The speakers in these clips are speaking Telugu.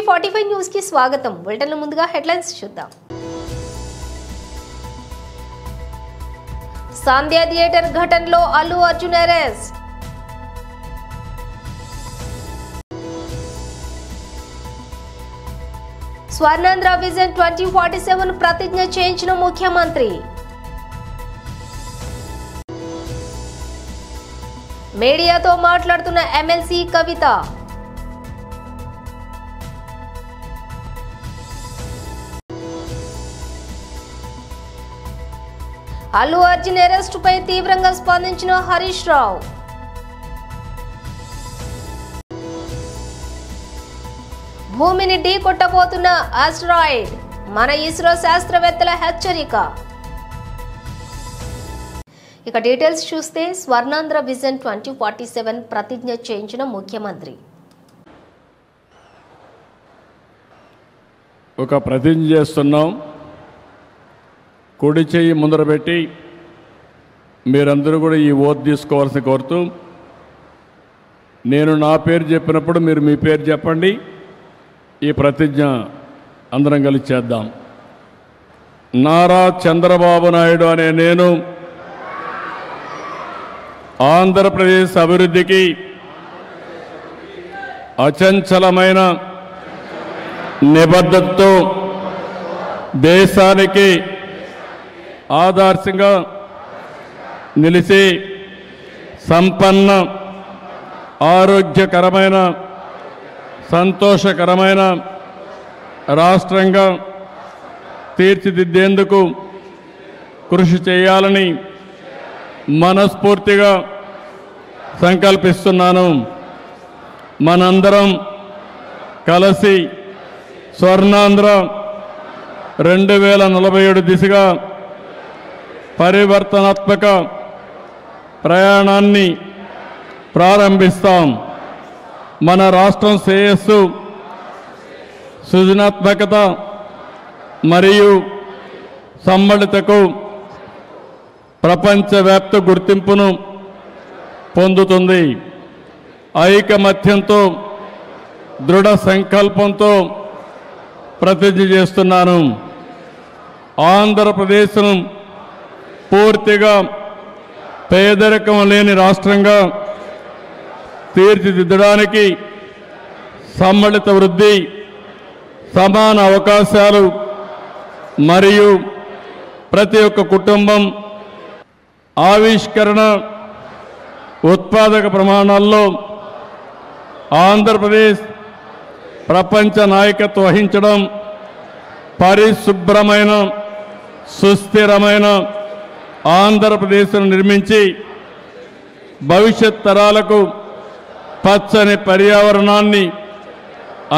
టీవీ45 న్యూస్ కి స్వాగతం. బులెటిన్ ముందుగా హెడ్లైన్స్ చూద్దాం. సంధ్య థియేటర్ ఘటనలో అల్లు అర్జున్ అరెస్ట్. స్వర్ణాంధ్ర విజన్ 2047 ప్రతిజ్ఞ చేయించిన ముఖ్యమంత్రి. మీడియాతో మాట్లాడుతున్న ఎమ్మెల్సీ కవిత. అల్లు అర్జున్ అరెస్టుపై తీవ్రంగా స్పందించిన హరీష్ రావు. భూమిని ఢీ కొట్టబోతున్న ఆస్ట్రాయిడ్, మన ఇస్రో శాస్త్రవేత్తల హెచ్చరిక. ఇక డీటెయిల్స్ చూస్తే స్వర్ణాంధ్ర విజన్ 2047 ప్రతిజ్ఞ చేయించిన ముఖ్యమంత్రి. ఒక ప్రతిజ్ఞ చేస్తున్నాం. కుడి చెయ్యి ముందర పెట్టి మీరందరూ కూడా ఈ ఓత్ తీసుకోవాల్సి కోరుతూ, నేను నా పేరు చెప్పినప్పుడు మీరు మీ పేరు చెప్పండి. ఈ ప్రతిజ్ఞ అందరం కలిసి చేద్దాం. నారా చంద్రబాబు నాయుడు అనే నేను ఆంధ్రప్రదేశ్ అభివృద్ధికి అచంచలమైన నిబద్ధతతో దేశానికి ఆదర్శంగా నిలిచి సంపన్న, ఆరోగ్యకరమైన, సంతోషకరమైన రాష్ట్రంగా తీర్చిదిద్దేందుకు కృషి చేయాలని మనస్ఫూర్తిగా సంకల్పిస్తున్నాను. మనందరం కలిసి స్వర్ణాంధ్ర 2047 దిశగా పరివర్తనాత్మక ప్రయాణాన్ని ప్రారంభిస్తాం. మన రాష్ట్రం శ్రేయస్సు, సృజనాత్మకత మరియు సమ్మళతకు ప్రపంచవ్యాప్త గుర్తింపును పొందుతుంది. ఐకమత్యంతో, దృఢ సంకల్పంతో ప్రతిజ్ఞ చేస్తున్నాను. ఆంధ్రప్రదేశ్ను పూర్తిగా పేదరికం లేని రాష్ట్రంగా తీర్చిదిద్దడానికి సమ్మిళిత వృద్ధి, సమాన అవకాశాలు మరియు ప్రతి ఒక్క కుటుంబం ఆవిష్కరణ, ఉత్పాదక ప్రమాణాల్లో ఆంధ్రప్రదేశ్ ప్రపంచ నాయకత్వం వహించడం, పరిశుభ్రమైన, సుస్థిరమైన ఆంధ్రప్రదేశ్ను నిర్మించి భవిష్యత్ తరాలకు పచ్చని పర్యావరణాన్ని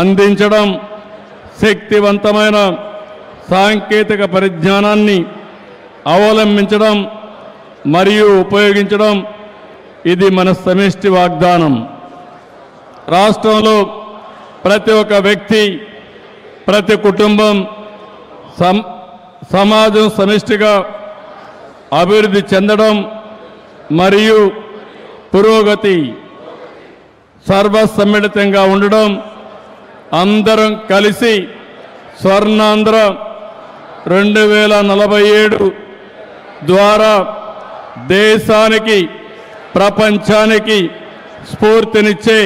అందించడం, శక్తివంతమైన సాంకేతిక పరిజ్ఞానాన్ని అవలంబించడం మరియు ఉపయోగించడం, ఇది మన సమిష్టి వాగ్దానం. రాష్ట్రంలో ప్రతి ఒక్క వ్యక్తి, ప్రతి కుటుంబం, సమాజం సమిష్టిగా అభివృద్ధి చెందడం మరియు పురోగతి సర్వసమ్మిళితంగా ఉండడం, అందరం కలిసి స్వర్ణాంధ్ర 2047 ద్వారా దేశానికి, ప్రపంచానికి స్ఫూర్తినిచ్చే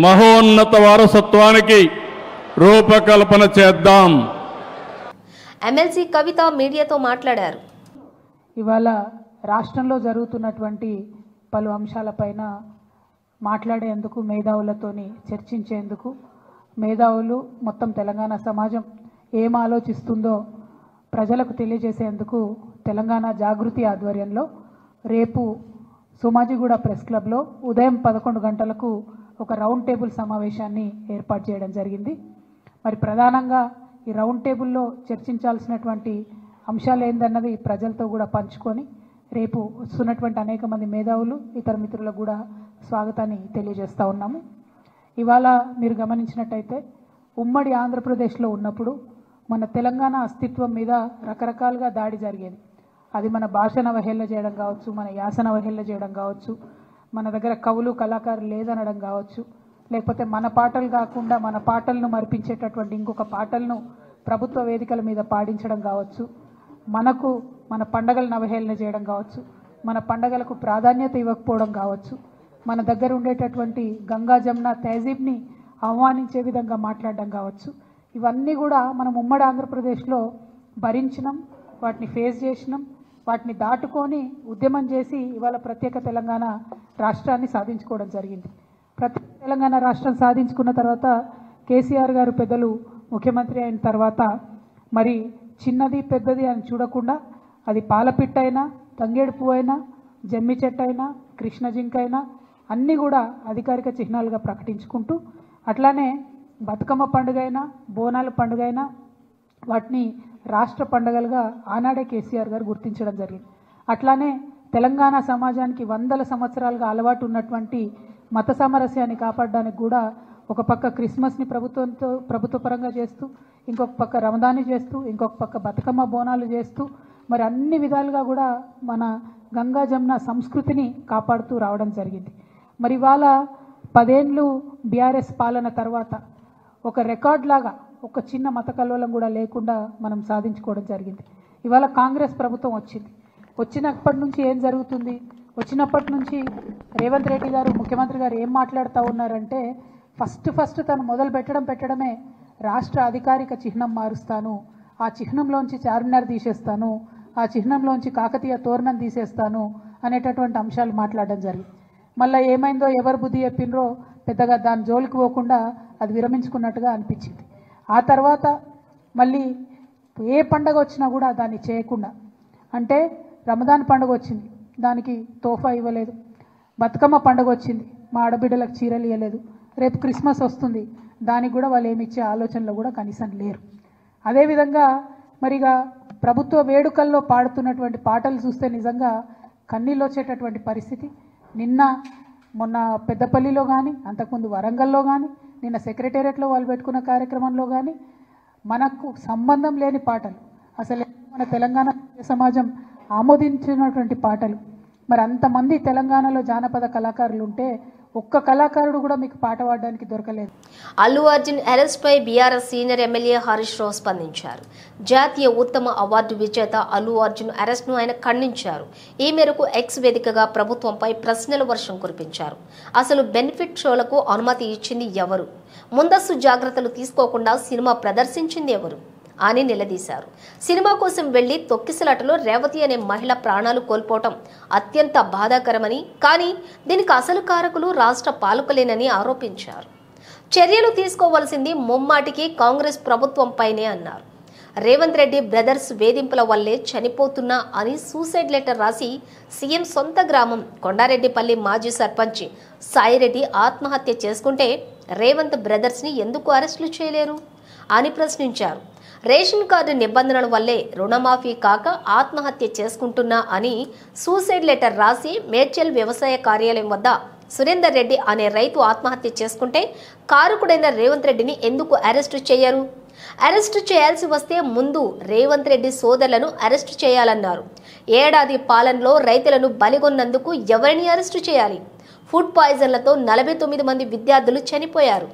మహోన్నత వారసత్వానికి రూపకల్పన చేద్దాం. ఎమ్మెల్సీ కవిత మీడియాతో మాట్లాడారు. ఇవాళ రాష్ట్రంలో జరుగుతున్నటువంటి పలు అంశాలపైన మాట్లాడేందుకు, మేధావులతోని చర్చించేందుకు, మేధావులు మొత్తం తెలంగాణ సమాజం ఏం ఆలోచిస్తుందో ప్రజలకు తెలియజేసేందుకు తెలంగాణ జాగృతి ఆధ్వర్యంలో రేపు సోమాజిగూడ ప్రెస్ క్లబ్లో ఉదయం 11 గంటలకు ఒక రౌండ్ టేబుల్ సమావేశాన్ని ఏర్పాటు చేయడం జరిగింది. మరి ప్రధానంగా ఈ రౌండ్ టేబుల్లో చర్చించాల్సినటువంటి అంశాలు ఏందన్నది ప్రజలతో కూడా పంచుకొని రేపు వస్తున్నటువంటి అనేక మంది మేధావులు, ఇతర మిత్రులకు కూడా స్వాగతాన్ని తెలియజేస్తూ ఉన్నాము. ఇవాళ మీరు గమనించినట్టయితే ఉమ్మడి ఆంధ్రప్రదేశ్లో ఉన్నప్పుడు మన తెలంగాణ అస్తిత్వం మీద రకరకాలుగా దాడి జరిగేది. అది మన భాషను అవహేళన చేయడం కావచ్చు, మన యాసను అవహేళన చేయడం కావచ్చు, మన దగ్గర కవులు కళాకారులు లేదనడం కావచ్చు, లేకపోతే మన పాటలు కాకుండా మన పాటలను మరిపించేటటువంటి ఇంకొక పాటలను ప్రభుత్వ వేదికల మీద పాడించడం కావచ్చు, మనకు మన పండగలను అవహేళన చేయడం కావచ్చు, మన పండగలకు ప్రాధాన్యత ఇవ్వకపోవడం కావచ్చు, మన దగ్గర ఉండేటటువంటి గంగా జమున తహజీబ్ని అవమానించే విధంగా మాట్లాడడం కావచ్చు, ఇవన్నీ కూడా మనం ఉమ్మడి ఆంధ్రప్రదేశ్లో భరించినాం, వాటిని ఫేస్ చేసినాం, వాటిని దాటుకొని ఉద్యమం చేసి ఇవాళ ప్రత్యేక తెలంగాణ రాష్ట్రాన్ని సాధించుకోవడం జరిగింది. ప్రత్యేక తెలంగాణ రాష్ట్రం సాధించుకున్న తర్వాత కేసీఆర్ గారు పెద్దలు ముఖ్యమంత్రి అయిన తర్వాత మరి చిన్నది పెద్దది అని చూడకుండా అది పాలపిట్టైనా, తంగేడు పువ్వైనా, జమ్మి చెట్టైనా, కృష్ణ జింకైనా అన్నీ కూడా అధికారిక చిహ్నాలుగా ప్రకటించుకుంటూ, అట్లానే బతుకమ్మ పండుగ అయినా, బోనాల పండుగ అయినా వాటిని రాష్ట్ర పండుగలుగా ఆనాడే కేసీఆర్ గారు గుర్తించడం జరిగింది. అట్లానే తెలంగాణ సమాజానికి వందల సంవత్సరాలుగా అలవాటు ఉన్నటువంటి మత సామరస్యాన్ని కాపాడడానికి కూడా ఒక పక్క క్రిస్మస్ని ప్రభుత్వపరంగా చేస్తూ, ఇంకొక పక్క రమదాన్ని చేస్తూ, ఇంకొక పక్క బతుకమ్మ బోనాలు చేస్తూ మరి అన్ని విధాలుగా కూడా మన గంగా జమున సంస్కృతిని కాపాడుతూ రావడం జరిగింది. మరి ఇవాళ 10 ఏళ్ళు బీఆర్ఎస్ పాలన తర్వాత ఒక రికార్డ్ లాగా ఒక చిన్న మత కల్లోలం కూడా లేకుండా మనం సాధించుకోవడం జరిగింది. ఇవాళ కాంగ్రెస్ ప్రభుత్వం వచ్చింది. వచ్చినప్పటి నుంచి ఏం జరుగుతుంది? వచ్చినప్పటి నుంచి రేవంత్ రెడ్డి గారు ముఖ్యమంత్రి గారు ఏం మాట్లాడుతూ ఉన్నారంటే ఫస్ట్ తను మొదలు పెట్టడమే రాష్ట్ర అధికారిక చిహ్నం మారుస్తాను, ఆ చిహ్నంలోంచి చార్మినార్ తీసేస్తాను, ఆ చిహ్నంలోంచి కాకతీయ తోరణం తీసేస్తాను అనేటటువంటి అంశాలు మాట్లాడడం జరిగింది. మళ్ళీ ఏమైందో ఎవరు బుద్ధి చెప్పినరో పెద్దగా దాని జోలికి పోకుండా అది విరమించుకున్నట్టుగా అనిపించింది. ఆ తర్వాత మళ్ళీ ఏ పండగ వచ్చినా కూడా దాన్ని చేయకుండా, అంటే రమదాన్ పండుగ వచ్చింది దానికి తోఫా ఇవ్వలేదు, బతుకమ్మ పండుగ వచ్చింది మా ఆడబిడ్డలకు చీరలు ఇవ్వలేదు, రేపు క్రిస్మస్ వస్తుంది దానికి కూడా వాళ్ళు ఏమి ఇచ్చే ఆలోచనలో కూడా కనీసం లేరు. అదేవిధంగా మరిగా ప్రభుత్వ వేడుకల్లో పాడుతున్నటువంటి పాటలు చూస్తే నిజంగా కన్నీళ్ళు వచ్చేటటువంటి పరిస్థితి. మొన్న పెద్దపల్లిలో కానీ, అంతకుముందు వరంగల్లో కానీ, నిన్న సెక్రటేరియట్లో వాళ్ళు పెట్టుకున్న కార్యక్రమంలో కానీ మనకు సంబంధం లేని పాటలు, అసలు మన తెలంగాణ సమాజం ఆమోదించినటువంటి పాటలు. మరి అంతమంది తెలంగాణలో జానపద కళాకారులు ఉంటే ఒక్క కళాకారుడు కూడా మీకు పాట పాడడానికి దొరకలేదు. అల్లు అర్జున్ అరెస్ట్ పై BRS senior MLA Harish Rao స్పందించారు. జాతీయ ఉత్తమ అవార్డు విజేత అల్లు అర్జున్ అరెస్ట్ ను ఆయన ఖండించారు. ఈ మేరకు ఎక్స్ వేదికగా ప్రభుత్వంపై ప్రశ్నల వర్షం కురిపించారు. అసలు బెనిఫిట్ షోలకు అనుమతి ఇచ్చింది ఎవరు? ముందస్తు జాగ్రత్తలు తీసుకోకుండా సినిమా ప్రదర్శించింది ఎవరు అని నిలదీశారు. సినిమా కోసం వెళ్లి తొక్కిసలాటలో రేవతి అనే మహిళ ప్రాణాలు కోల్పోవటం అత్యంత బాధాకరమని, కానీ దీనికి అసలు కారకులు రాష్ట్ర పాలకులేనని ఆరోపించారు. చర్యలు తీసుకోవాల్సింది ముమ్మాటికి కాంగ్రెస్ ప్రభుత్వంపైనే అన్నారు. రేవంత్ రెడ్డి బ్రదర్స్ వేధింపుల వల్లే చనిపోతున్నా అని సూసైడ్ లెటర్ రాసి సీఎం సొంత గ్రామం కొండారెడ్డిపల్లి మాజీ సర్పంచ్ సాయిరెడ్డి ఆత్మహత్య చేసుకుంటే రేవంత్ బ్రదర్స్ ని ఎందుకు అరెస్టులు చేయలేరు అని ప్రశ్నించారు. రేషన్ కార్డు నిబంధనల వల్లే రుణమాఫీ కాక ఆత్మహత్య చేసుకుంటున్నా అని సూసైడ్ లెటర్ రాసి మేడ్చల్ వ్యవసాయ కార్యాలయం వద్ద సురేందర్ రెడ్డి అనే రైతు ఆత్మహత్య చేసుకుంటే కారకుడైన రేవంత్ రెడ్డిని ఎందుకు అరెస్టు చేయరు? అరెస్టు చేయాల్సి వస్తే ముందు రేవంత్ రెడ్డి సోదరులను అరెస్టు చేయాలన్నారు. ఏడాది పాలనలో రైతులను బలిగొన్నందుకు ఎవరిని అరెస్టు చేయాలి? ఫుడ్ పాయిజన్లతో 49 మంది విద్యార్థులు చనిపోయారు.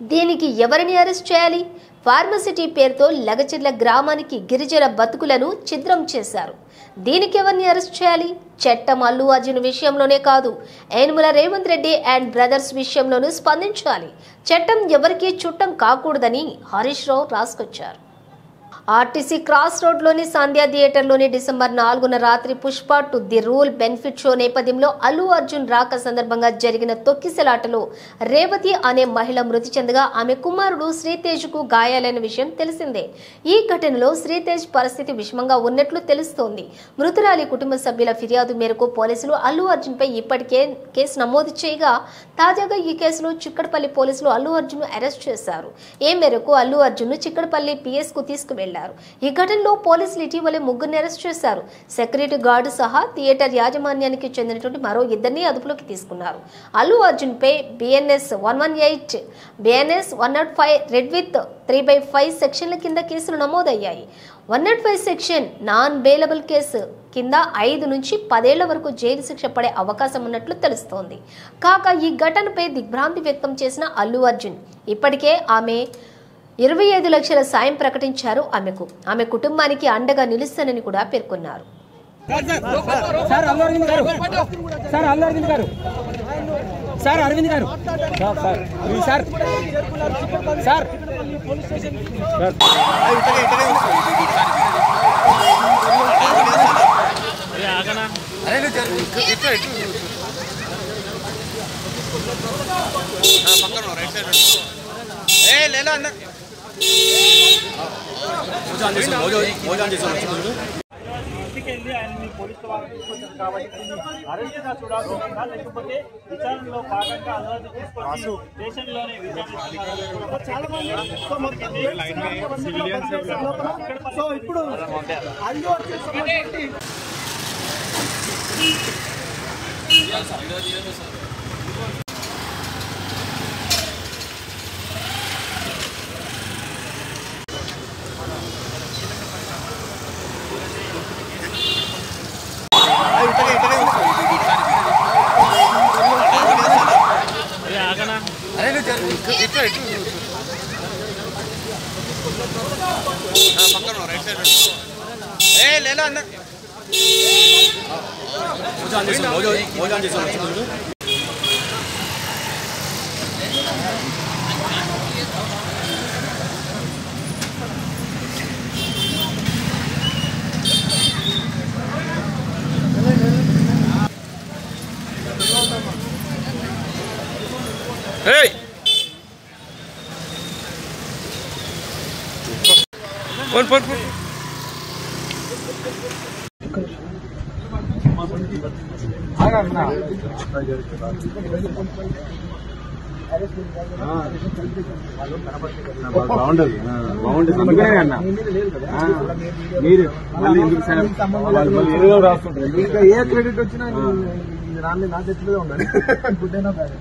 దీనికి ఎవరిని అరెస్ట్ చేయాలి? ఫార్మసిటీ పేరుతో లగచిర్ల గ్రామానికి గిరిజన బతుకులను ఛిద్రం చేశారు. దీనికి ఎవరిని అరెస్ట్ చేయాలి? చట్టం అల్లు అర్జున్ విషయంలోనే కాదు, యనమల రేవంత్ రెడ్డి అండ్ బ్రదర్స్ విషయంలోనూ స్పందించాలి. చట్టం ఎవరికీ చుట్టం కాకూడదని హరీష్ రావు రాసుకొచ్చారు. ఆర్టీసీ క్రాస్ రోడ్లోని సంధ్యా థియేటర్లోని డిసెంబర్ 4న రాత్రి Pushpa to the rule benefit show నేపథ్యంలో అల్లు అర్జున్ రాక సందర్భంగా జరిగిన తొక్కిసలాటలో రేవతి అనే మహిళ మృతి చెందగా ఆమె కుమారుడు శ్రీతేజ్కు గాయాలైన విషయం తెలిసిందే. ఈ ఘటనలో శ్రీతేజ్ పరిస్థితి విషమంగా ఉన్నట్లు తెలుస్తోంది. మృతురాలి కుటుంబ సభ్యుల ఫిర్యాదు మేరకు పోలీసులు అల్లు అర్జున్పై ఇప్పటికే కేసు నమోదు చేయగా తాజాగా ఈ కేసులో చిక్కడపల్లి పోలీసులు అల్లు అర్జున్ అరెస్ట్ చేశారు. ఈ మేరకు అల్లు అర్జున్ చిక్కడపల్లి పిఎస్ కు తీసుకువెళ్లారు. వెళ్లారు. ఈ ఘటనలో పోలీసులు ఇటీవలే ముగ్గురిని అరెస్ట్ చేశారు. సెక్యూరిటీ గార్డు సహా థియేటర్ యాజమాన్యానికి చెందినటువంటి మరో ఇద్దరిని అదుపులోకి తీసుకున్నారు. అల్లు అర్జున్ పై BNS 118, BNS 105 రెడ్ విత్ 3/5 సెక్షన్ల కింద కేసులు నమోదయ్యాయి. 105 సెక్షన్ నాన్ బెయిలబుల్ కేసు కింద 5 నుంచి 10 ఏళ్ల వరకు జైలు శిక్ష పడే అవకాశం ఉన్నట్లు తెలుస్తోంది. కాగా ఈ ఘటనపై దిగ్భ్రాంతి వ్యక్తం చేసిన అల్లు అర్జున్ ఇప్పటికే ఆమె 25 లక్షల సాయం ప్రకటించారు. ఆమె కుటుంబానికి అండగా నిలుస్తానని కూడా పేర్కొన్నారు. ఇంటికెళ్ళి ఆయన్ని పోలీసు వారు తీసుకొచ్చారు కాబట్టి అరెస్ట్ గా చూడాల్సిందా లేకపోతే విచారణలో భాగంగా అలవాటు తీసుకొచ్చి స్టేషన్లోనే ఇప్పుడు Hey! Pon. బాగుండదు అందుకనే అన్న మీరు మళ్ళీ ఎందుకు రాస్తుంటారు ఇంకా ఏ క్రెడిట్ వచ్చినా రాని నా తెచ్చులో ఉండాలి గుడ్ అయినా బ్యాడ్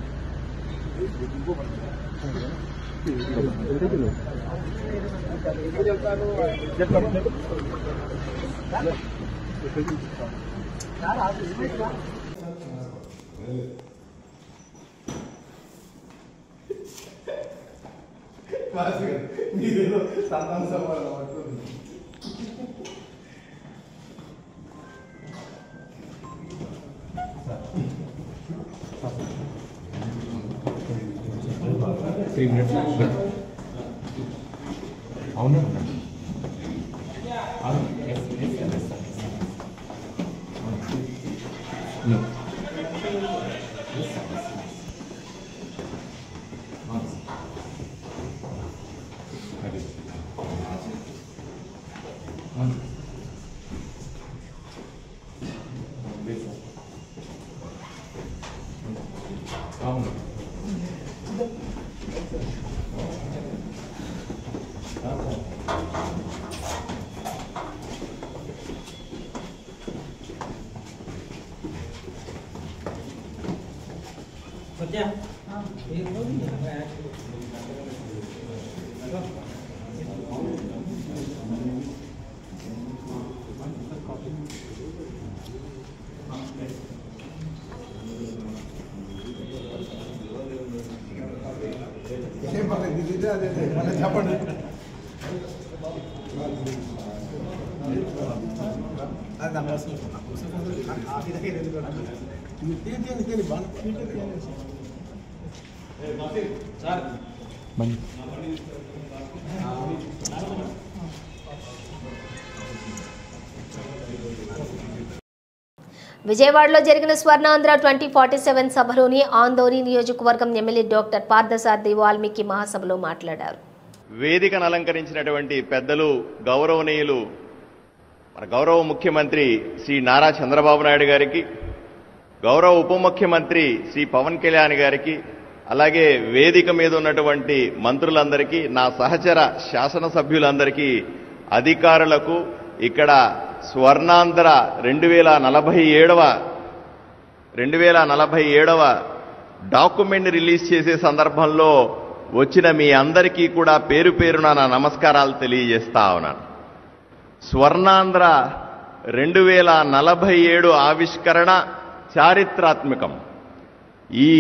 మీరేదో సంతాన సమాధానం పడుతుంది అవునా చెప్పండి విజయవాడలో జరిగిన స్వర్ణాంధ్ర 2047 సభలోని ఆందోళన నియోజకవర్గం ఎమ్మెల్యే డాక్టర్ పార్థసారథి వాల్మీకి మహాసభలో మాట్లాడారు. వేదికను అలంకరించినటువంటి పెద్దలు గౌరవనీయులు మన గౌరవ ముఖ్యమంత్రి శ్రీ నారా చంద్రబాబు నాయుడు గారికి, గౌరవ ఉప ముఖ్యమంత్రి శ్రీ పవన్ కళ్యాణ్ గారికి, అలాగే వేదిక మీద ఉన్నటువంటి మంత్రులందరికీ, నా సహచర శాసనసభ్యులందరికీ అధికారులకు ఇక్కడ స్వర్ణాంధ్ర 2047వ డాక్యుమెంట్ రిలీజ్ చేసే సందర్భంలో వచ్చిన మీ అందరికీ కూడా పేరు పేరున నా నమస్కారాలు తెలియజేస్తా ఉన్నాను. స్వర్ణాంధ్ర 2047 ఆవిష్కరణ చారిత్రాత్మకం. ఈ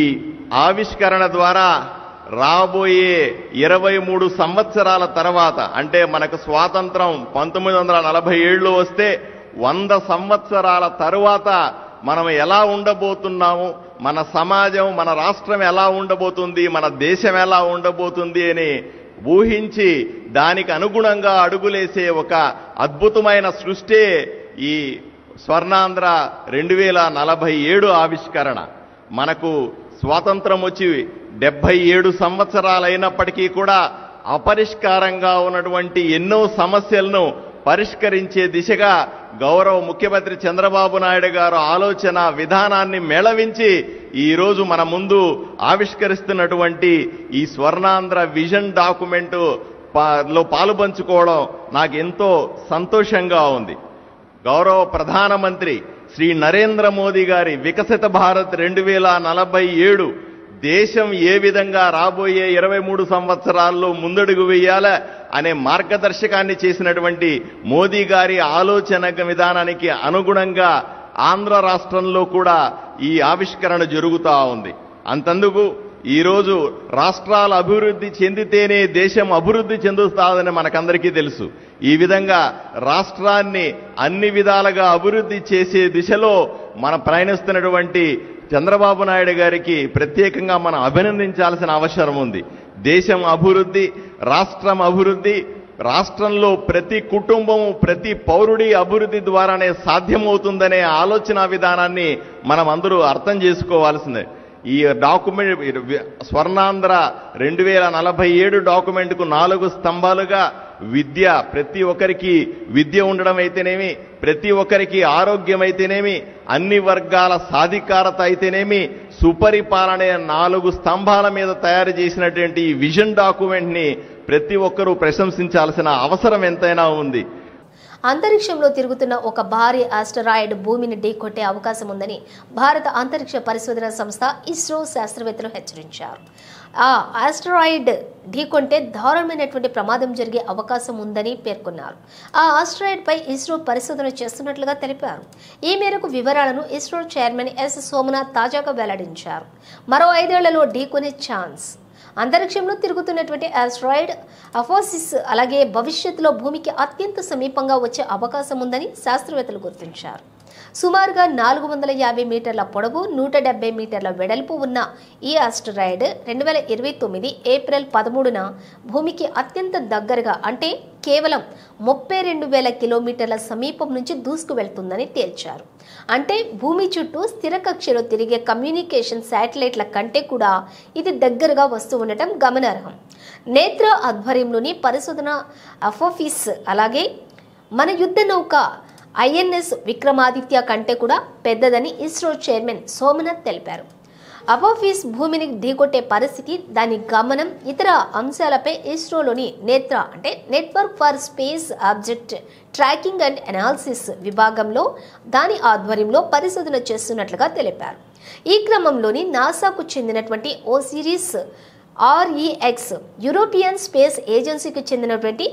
ఆవిష్కరణ ద్వారా రాబోయే 23 సంవత్సరాల తర్వాత, అంటే మనకు స్వాతంత్రం 1947లో వస్తే 100 సంవత్సరాల తరువాత మనం ఎలా ఉండబోతున్నాము, మన సమాజం, మన రాష్ట్రం ఎలా ఉండబోతుంది, మన దేశం ఎలా ఉండబోతుంది అని ఊహించి దానికి అనుగుణంగా అడుగులేసే ఒక అద్భుతమైన సృష్టి ఈ స్వర్ణాంధ్ర 2047 ఆవిష్కరణ. మనకు స్వాతంత్రం వచ్చి 77 సంవత్సరాలైనప్పటికీ కూడా అపరిష్కారంగా ఉన్నటువంటి ఎన్నో సమస్యలను పరిష్కరించే దిశగా గౌరవ ముఖ్యమంత్రి చంద్రబాబు నాయుడు గారు ఆలోచన విధానాన్ని మేళవించి ఈరోజు మన ముందు ఆవిష్కరిస్తున్నటువంటి ఈ స్వర్ణాంధ్ర విజన్ డాక్యుమెంట్ లో పాలుపంచుకోవడం నాకు ఎంతో సంతోషంగా ఉంది. గౌరవ ప్రధానమంత్రి శ్రీ నరేంద్ర మోదీ గారి వికసిత భారత్ 2047 దేశం ఏ విధంగా రాబోయే 23 సంవత్సరాల్లో ముందడుగు వేయాల అనే మార్గదర్శకాన్ని చేసినటువంటి మోదీ గారి ఆలోచన విధానానికి అనుగుణంగా ఆంధ్ర రాష్ట్రంలో కూడా ఈ ఆవిష్కరణ జరుగుతూ ఉంది. అంతందుకు ఈరోజు రాష్ట్రాల అభివృద్ధి చెందితేనే దేశం అభివృద్ధి చెందుతాదని మనకందరికీ తెలుసు. ఈ విధంగా రాష్ట్రాన్ని అన్ని విధాలుగా అభివృద్ధి చేసే దిశలో మనం ప్రయాణిస్తున్నటువంటి చంద్రబాబు నాయుడు గారికి ప్రత్యేకంగా మనం అభినందించాల్సిన అవసరం ఉంది. దేశం అభివృద్ధి, రాష్ట్రం అభివృద్ధి, రాష్ట్రంలో ప్రతి కుటుంబము, ప్రతి పౌరుడి అభివృద్ధి ద్వారానే సాధ్యమవుతుందనే ఆలోచన విధానాన్ని మనం అందరూ అర్థం చేసుకోవాల్సిందే. ఈ డాక్యుమెంట్ స్వర్ణాంధ్ర 2047 డాక్యుమెంట్కు 4 స్తంభాలుగా విద్య, ప్రతి ఒక్కరికి విద్య ఉండడం అయితేనేమి, ప్రతి ఒక్కరికి ఆరోగ్యం అయితేనేమి, అన్ని వర్గాల సాధికారత అయితేనేమి, సుపరిపాలన 4 స్తంభాల మీద తయారు చేసినటువంటి ఈ విజన్ డాక్యుమెంట్ ని ప్రతి ఒక్కరూ ప్రశంసించాల్సిన అవసరం ఎంతైనా ఉంది. అంతరిక్షంలో తిరుగుతున్న ఒక భారీ ఆస్టరాయిడ్ భూమిని ఢీకొట్టే అవకాశం ఉందని భారత అంతరిక్ష పరిశోధన సంస్థ ఇస్రో శాస్త్రవేత్తలు హెచ్చరించారు. ఆ ఆస్టరాయిడ్ ఢీకొంటే దారుణమైనటువంటి ప్రమాదం జరిగే అవకాశం ఉందని పేర్కొన్నారు. ఆ ఆస్టరాయిడ్ పై ఇస్రో పరిశోధన చేస్తున్నట్లుగా తెలిపారు. ఈ మేరకు వివరాలను ఇస్రో చైర్మన్ ఎస్ సోమనాథ్ తాజాగా వెల్లడించారు. మరో 5 ఏళ్లలో ఢీకొనే ఛాన్స్. అంతరిక్షంలో తిరుగుతున్నటువంటి ఆస్ట్రాయిడ్ అఫోసిస్ అలాగే భవిష్యత్తులో భూమికి అత్యంత సమీపంగా వచ్చే అవకాశం ఉందని శాస్త్రవేత్తలు గుర్తించారు. సుమారుగా 450 మీటర్ల పొడవు, 170 మీటర్ల వెడల్పు ఉన్న ఈ ఆస్టరాయిడ్ 2029 ఏప్రిల్ 13న భూమికి అత్యంత దగ్గరగా, అంటే కేవలం 32,000 కిలోమీటర్ల సమీపం నుంచి దూసుకు వెళ్తుందని తేల్చారు. అంటే భూమి చుట్టూ స్థిర కక్షలో తిరిగే కమ్యూనికేషన్ శాటిలైట్ల కంటే కూడా ఇది దగ్గరగా వస్తూ ఉండటం గమనార్హం. నేత్ర ఆధ్వర్యంలోని పరిశోధన అఫోఫిస్ అలాగే మన యుద్ధ నౌక INS విక్రమాదిత్య కంటే కూడా పెద్దదని ఇస్రో చైర్మన్ సోమనాథ్ తెలిపారు. అపోఫిస్ భూమిని ఢీకొట్టే పరిస్థితి, దాని గమనం, ఇతర అంశాలపై ఇస్రోలోని నేత్ర అంటే network for space object tracking and analysis విభాగంలో దాని ఆధ్వర్యంలో పరిశోధన చేస్తున్నట్లుగా తెలిపారు. ఈ క్రమంలోని నాసాకు చెందినటువంటి OSIRIS REX, యూరోపియన్ స్పేస్ ఏజెన్సీకి చెందినటువంటి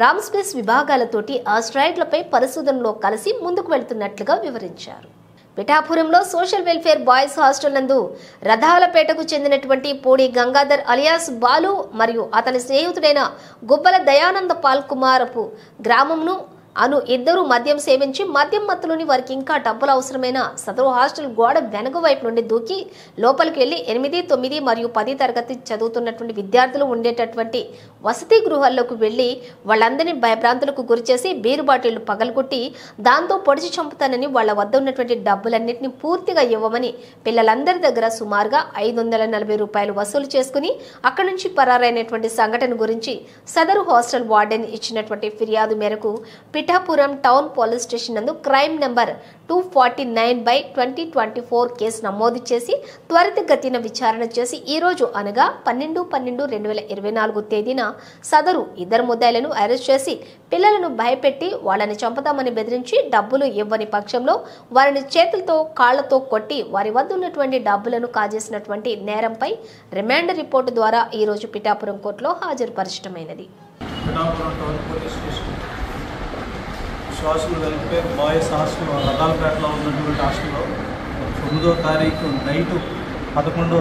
రామ్స్పేస్ విభాగాలతోటి ఆస్ట్రాయిడ్లపై పరిశోధనలో కలిసి ముందుకు వెళ్తున్నట్లుగా వివరించారు. పిఠాపురంలో సోషల్ వెల్ఫేర్ బాయ్స్ హాస్టల్ నందు రథాలపేటకు చెందినటువంటి పూడి గంగాధర్ అలియాస్ బాలు మరియు అతని స్నేహితుడైన గుబ్బల దయానంద పాల్కుమారపు గ్రామంను అను ఇద్దరు మద్యం సేవించి మద్యం మత్తులోని వారికి ఇంకా డబ్బులు అవసరమైన సదరు హాస్టల్ గోడ వెనుక వైపు నుండి దూకి లోపలికి వెళ్లి 8, 9 మరియు 10 తరగతి చదువుతున్నటువంటి విద్యార్థులు ఉండేటటువంటి వసతి గృహాల్లోకి వెళ్లి వాళ్ళందరినీ భయభ్రాంతులకు గురిచేసి బీరు బాటిళ్లు పగలగొట్టి దాంతో పొడిచి చంపుతానని వాళ్ళ వద్ద ఉన్నటువంటి డబ్బులన్నింటినీ పూర్తిగా ఇవ్వమని పిల్లలందరి దగ్గర సుమారుగా 540 రూపాయలు వసూలు చేసుకుని అక్కడి నుంచి పరారైనటువంటి సంఘటన గురించి సదరు హాస్టల్ వార్డెన్ ఇచ్చినటువంటి ఫిర్యాదు మేరకు పిఠాపురం టౌన్ పోలీస్ స్టేషన్ నందు క్రైమ్ నెంబర్ 249/2024 కేసు నమోదు చేసి త్వరితగతిన విచారణ చేసి ఈ రోజు అనగా 12/12/2024 తేదీన సదరు ఇద్దరు ముద్దాయిలను అరెస్ట్ చేసి పిల్లలను భయపెట్టి వాళ్ళని చంపుతామని బెదిరించి డబ్బులు ఇవ్వని పక్షంలో వారిని చేతులతో కాళ్లతో కొట్టి వారి వద్ద ఉన్నటువంటి డబ్బులను కాజేసినటువంటి నేరంపై రిమాండ్ రిపోర్టు ద్వారా ఈ రోజు పిఠాపురం కోర్టులో హాజరుపరచడమైనది. సోషల్ వెల్ఫేర్ బాయ్స్ హాస్టల్ రథాలపేటలో ఉన్నటువంటి హాస్టల్లో 9వ తారీఖు నైటు 11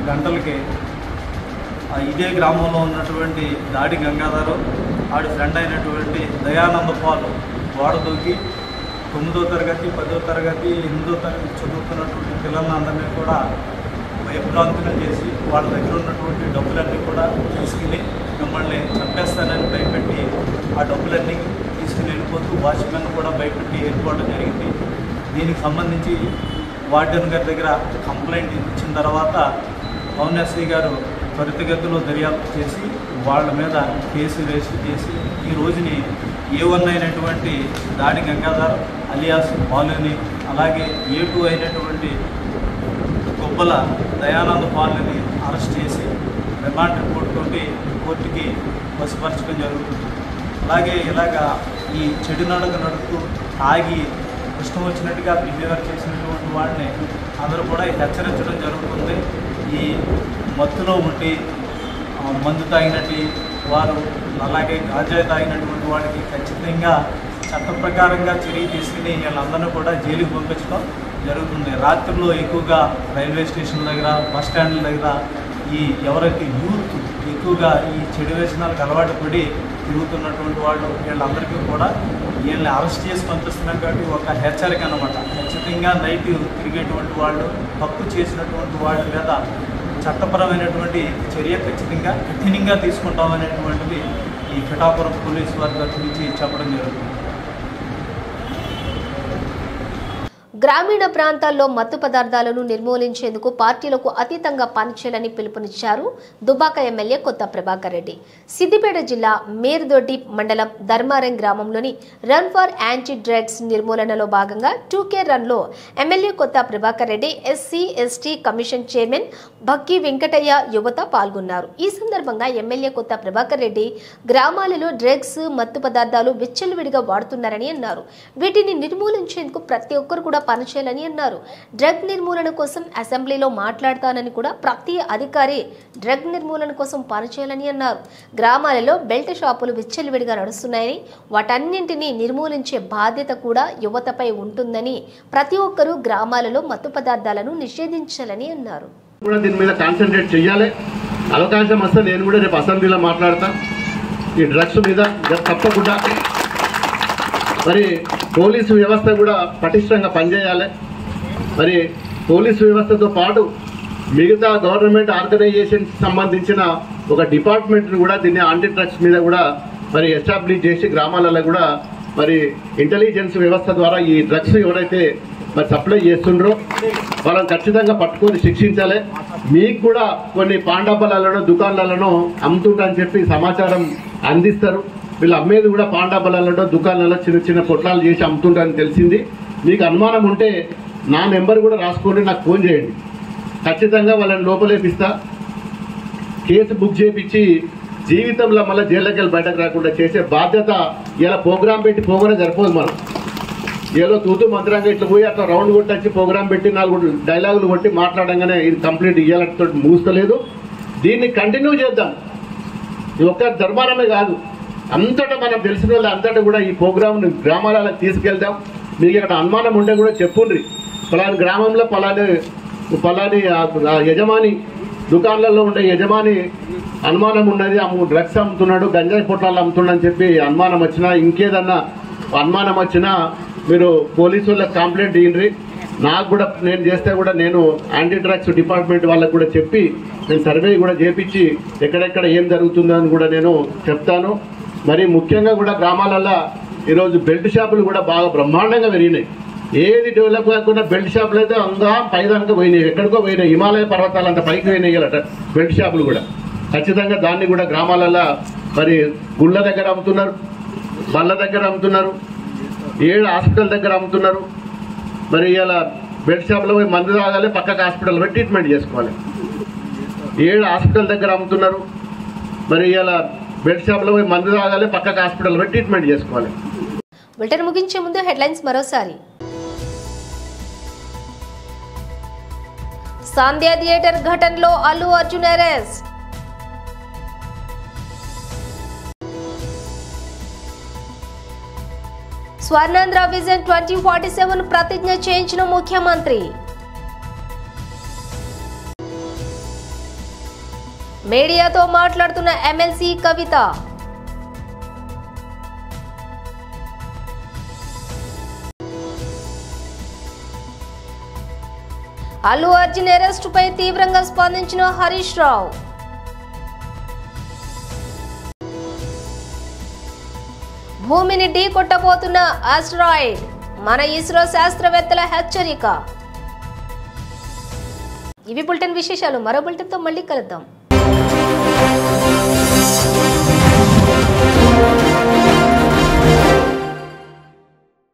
గంటలకి ఇదే గ్రామంలో ఉన్నటువంటి దాడి గంగాధరు ఆడి ఫ్రెండ్ అయినటువంటి దయానంద పాల్ గోడ దూకి 9వ తరగతి 10వ తరగతి 8వ తరగతి చదువుతున్నటువంటి పిల్లలందరినీ కూడా భయభ్రాంతులను చేసి వాళ్ళ దగ్గర ఉన్నటువంటి డబ్బులన్నీ కూడా తీసుకుని మిమ్మల్ని చంపేస్తానని భయపెట్టి ఆ డబ్బులన్నీ తీసుకుని వెళ్ళిపోతూ వాచ్మెన్ కూడా భయపెట్టి వెళ్ళిపోవడం జరిగింది. దీనికి సంబంధించి వార్డెన్ గారి దగ్గర కంప్లైంట్ ఇచ్చిన తర్వాత పవన్ ఎస్ఐ గారు త్వరితగతిలో దర్యాప్తు చేసి వాళ్ళ మీద కేసు రిజిస్టర్ చేసి ఈ రోజుని A1 అయినటువంటి దాడి గంగాధర్ అలియాస్ పాలుని అలాగే A2 అయినటువంటి గొప్పల దయానంద పాలుని అరెస్ట్ చేసి రిమాండ్ రిపోర్ట్ తోటి కోర్టుకి వశపరచడం జరుగుతుంది. అలాగే ఇలాగా ఈ చెడు నడక నడుపుతూ తాగి ఇష్టం వచ్చినట్టుగా బిహేవియర్ చేసినటువంటి వాడిని అందరూ కూడా హెచ్చరించడం జరుగుతుంది. ఈ మత్తులో ఉండి మందు తాగినట్టు వారు అలాగే గాంజాయి తాగినటువంటి వాడికి ఖచ్చితంగా చట్ట ప్రకారంగా చర్య తీసుకుని వీళ్ళందరినీ కూడా జైలుకి పంపించడం జరుగుతుంది. రాత్రుల్లో ఎక్కువగా రైల్వే స్టేషన్ దగ్గర బస్ స్టాండ్ల దగ్గర ఈ ఎవరైతే యూత్ ఎక్కువగా ఈ చెడు వ్యసనాలకు అలవాటు పడి తిరుగుతున్నటువంటి వాళ్ళు వీళ్ళందరికీ కూడా వీళ్ళని అరెస్ట్ చేసి పంపిస్తున్నాం కాబట్టి ఒక హెచ్చరిక అన్నమాట. ఖచ్చితంగా నైట్ తిరిగేటువంటి వాళ్ళు తప్పు చేసినటువంటి వాళ్ళ మీద చట్టపరమైనటువంటి చర్య ఖచ్చితంగా కఠినంగా తీసుకుంటామనేటువంటిది ఈ పిఠాపురం పోలీసు వారి తరఫు నుంచి చెప్పడం జరుగుతుంది. గ్రామీణ ప్రాంతాల్లో మత్తు పదార్థాలను నిర్మూలించేందుకు పార్టీలకు అతీతంగా పనిచేయాలని పిలుపునిచ్చారు దుబాక ఎమ్మెల్యే కొత్త ప్రభాకర్ రెడ్డి. సిద్దిపేట జిల్లా మేర్దొడ్డి మండలం ధర్మారం గ్రామంలోని రన్ ఫర్ యాంటీ డ్రగ్స్ నిర్మూలనలో భాగంగా 2K రన్లో MLA Kotha Prabhakar Reddy, SC/ST commission chairman Bakki Venkataiah యువత పాల్గొన్నారు. ఈ సందర్భంగా ఎమ్మెల్యే కొత్త ప్రభాకర్ రెడ్డి గ్రామాలలో డ్రగ్స్, మత్తు పదార్థాలు విచ్చలవిడిగా వాడుతున్నారని అన్నారు. వీటిని నిర్మూలించేందుకు ప్రతి ఒక్కరు కూడా పనిచేయాలని అన్నారు. డ్రగ్ నిర్మూలన కోసం అసెంబ్లీలో మాట్లాడతానని కూడా ప్రతి అధికారి డ్రగ్ నిర్మూలన కోసం పనిచేయాలని అన్నారు. గ్రామాలలో బెల్ట్ షాపులు విచ్చలవిడిగా నడుస్తున్నాయని వాటన్నింటినీ నిర్మూలించే బాధ్యత కూడా యువతపై ఉంటుందని ప్రతి ఒక్కరూ గ్రామాలలో మత్తు పదార్థాలను నిషేధించాలని అన్నారు. దీని మీద కాన్సన్ట్రేట్ చేయాలి. అవకాశం వస్తే నేను కూడా రేపు అసెంబ్లీలో మాట్లాడతా. ఈ డ్రగ్స్ మీద తప్పకుండా మరి పోలీసు వ్యవస్థ కూడా పటిష్టంగా పనిచేయాలి. మరి పోలీసు వ్యవస్థతో పాటు మిగతా గవర్నమెంట్ ఆర్గనైజేషన్స్ సంబంధించిన ఒక డిపార్ట్మెంట్ని కూడా దీన్ని యాంటీ డ్రగ్స్ మీద కూడా మరి ఎస్టాబ్లిష్ చేసి గ్రామాలలో కూడా మరి ఇంటెలిజెన్స్ వ్యవస్థ ద్వారా ఈ డ్రగ్స్ ఎవరైతే మరి సప్లై చేస్తుండ్రో వాళ్ళని ఖచ్చితంగా పట్టుకొని శిక్షించాలి. మీకు కూడా కొన్ని పాండాబలాలను దుకాణాలను అమ్ముతుంటారని చెప్పి సమాచారం అందిస్తారు. వీళ్ళు అమ్మేది కూడా పాండాబలాలలో దుకాణాలలో చిన్న చిన్న పొట్లాలు చేసి అమ్ముతుంటారని తెలిసింది. మీకు అనుమానం ఉంటే నా నెంబర్ కూడా రాసుకోండి, నాకు ఫోన్ చేయండి. ఖచ్చితంగా వాళ్ళని లోపలేపిస్తా. కేసు బుక్ చేయించి జీవితంలో మళ్ళీ జైల్లోకి వెళ్ళి బయటకు రాకుండా చేసే బాధ్యత ఇలా ప్రోగ్రాం పెట్టి పోగానే సరిపోదు. మనం ఏదో తూతూ మంత్రంగా ఇట్లా పోయి అట్లా రౌండ్ కొట్టి ప్రోగ్రాం పెట్టి 4 డైలాగులు కొట్టి మాట్లాడంగానే ఇది కంప్లీట్ ఇయ్యాలతో మూస్తలేదు. దీన్ని కంటిన్యూ చేద్దాం. ఇది ఒక్క ధర్మారమే కాదు, అంతటా మనం తెలిసిన వాళ్ళు అంతటా కూడా ఈ ప్రోగ్రామ్ని గ్రామాలకు తీసుకెళ్తాం. మీకు ఇక్కడ అనుమానం ఉంటే కూడా చెప్పుండ్రి. పలాని గ్రామంలో పలాని యజమాని దుకాణాలలో ఉండే యజమాని అనుమానం ఉన్నది, డ్రగ్స్ అమ్ముతున్నాడు, గంజాయి పొట్లాలు అమ్ముతున్నాడు అని చెప్పి అనుమానం వచ్చినా ఇంకేదన్నా అనుమానం వచ్చినా మీరు పోలీసు వాళ్ళకి కంప్లైంట్ ఇయ్యండి. నాకు కూడా నేను చేస్తే కూడా నేను యాంటీ డ్రగ్స్ డిపార్ట్మెంట్ వాళ్ళకు కూడా చెప్పి నేను సర్వే కూడా చేపించి ఎక్కడెక్కడ ఏం జరుగుతుందో అని కూడా నేను చెప్తాను. మరి ముఖ్యంగా కూడా గ్రామాలలో ఈరోజు బెల్ట్ షాపులు కూడా బాగా బ్రహ్మాండంగా పెరిగినాయి. ఏది డెవలప్ కాకుండా బెల్ట్ షాపులు అయితే అందా పైదానికి పోయినాయి, ఎక్కడికో పోయినాయి, హిమాలయ పర్వతాలంత పైకి పోయినాయి బెల్ట్ షాపులు కూడా. ఖచ్చితంగా దాన్ని కూడా గ్రామాలలో మరి గుళ్ళ దగ్గర అమ్ముతున్నారు, బళ్ళ దగ్గర అమ్ముతున్నారు, 7 హాస్పిటల్ దగ్గర అమ్ముతున్నారు. మరి ఇలా బెడ్ షాప్లో పోయి మందు తాగాలి, పక్కకు హాస్పిటల్ పోయి ట్రీట్మెంట్ చేసుకోవాలి. 7 హాస్పిటల్ దగ్గర అమ్ముతున్నారు. మరి ఇలా బెడ్ షాప్లో పోయి మందు తాగాలి, పక్కకు హాస్పిటల్ పోయి ట్రీట్మెంట్ చేసుకోవాలి. బులెటిన్ ముగించే ముందు హెడ్లైన్స్ మరోసారి. సంధ్య థియేటర్ ఘటనలో అల్లు అర్జున్ అరెస్ట్. స్వర్ణాంధ్ర విజన్ 2047 ప్రతిజ్ఞ చేయించిన ముఖ్యమంత్రి. మీడియాతో మాట్లాడుతున్న ఎమ్మెల్సీ కవిత. అల్లు అర్జున్ అరెస్టుపై తీవ్రంగా స్పందించిన హరీష్ రావు. భూమిని ఢీ కొట్టబోతున్న ఆస్ట్రాయిడ్, మన ఇస్రో శాస్త్రవేత్తల హెచ్చరిక. ఇవి బులెటిన్ విశేషాలు. మరో బులెటిన్తో మళ్ళీ కలుద్దాం.